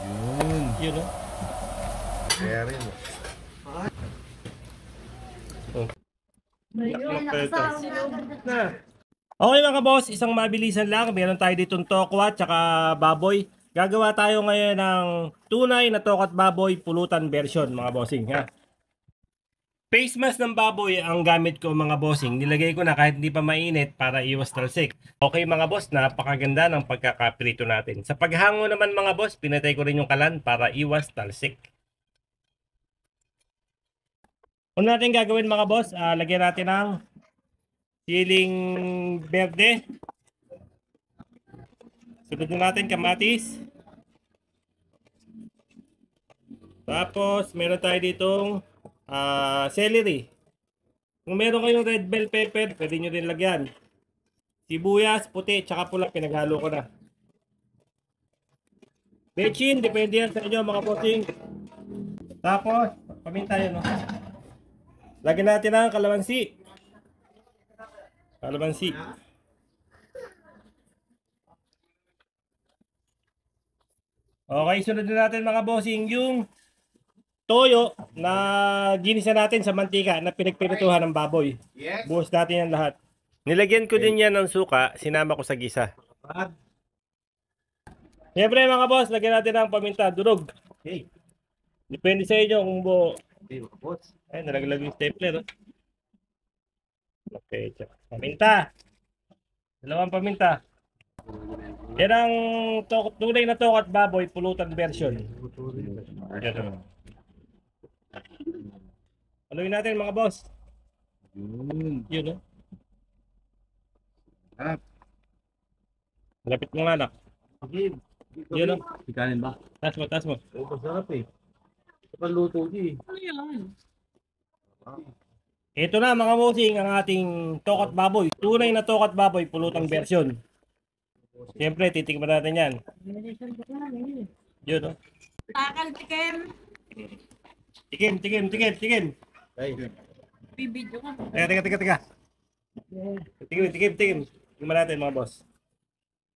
Yun. Yun, no? Kaya rin. Okay mga boss, isang mabilisan lang. Meron tayo ditong tokwa tsaka baboy. Gagawa tayo ngayon ng tunay na tokwa at baboy pulutan version mga bossing. Ha? Face mask ng baboy ang gamit ko mga bossing. Nilagay ko na kahit hindi pa mainit para iwas talsik. Okay mga boss, napakaganda ng pagkakaprito natin. Sa paghango naman mga boss, pinatay ko rin yung kalan para iwas talsik. Una natin gagawin mga boss, lagyan natin ng siling berde. Sunod na natin kamatis. Tapos meron tayo ditong celery. Kung meron kayong red bell pepper, pwede nyo rin lagyan. Sibuyas, puti, tsaka pula, pinaghalo ko na. Bechin, depende yan sa inyo mga bossing. Tapos, paminta yun, no? Lagyan natin ng kalamansi. Kalamansi. Okay, sunod na natin mga bossing yung toyo na ginisa natin sa mantika na pinagpirituhan ng baboy. Buhos natin yan lahat. Nilagyan ko din yan ng suka, sinama ko sa gisa. Siyempre mga boss, lagyan natin ng paminta, durog. Okay. Depende sa inyo kung buo. Okay mga boss. Ay, nalaglag yung stapler. Okay, paminta. Dalawang paminta. Yan ang tunay na tokwa at baboy pulutan version. Haluin natin mga boss. Yun, no? Malapit mo nga, anak. Yun, no? Ikanin ba? Taas mo. Masarap eh. Paluto di. Ano yan? Ito na mga bossing ang ating tokwa at baboy. Tunay na tokwa at baboy pulutang version. Siyempre, titikman natin yan. Yun, no? Takal tikim. Tikim. Ay. Bibidyo ka. Teka. Tikim. Tingnan natin mga boss.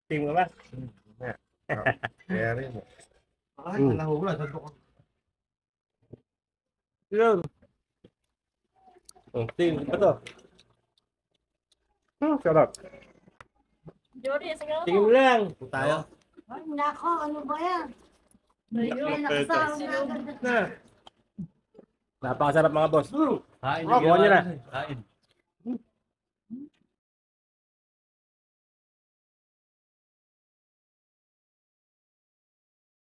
Tikim ka ba? Kaya rin. Ay, nalahog na. Saan ko? Yun. Tikim ka to. Sarap. Jory, sige mo. Tikim lang. Tayo. Ay, nako, ano ba yan? Ayun, Na. Napakasarap mga boss. Kain Kuha nyo na. Kain.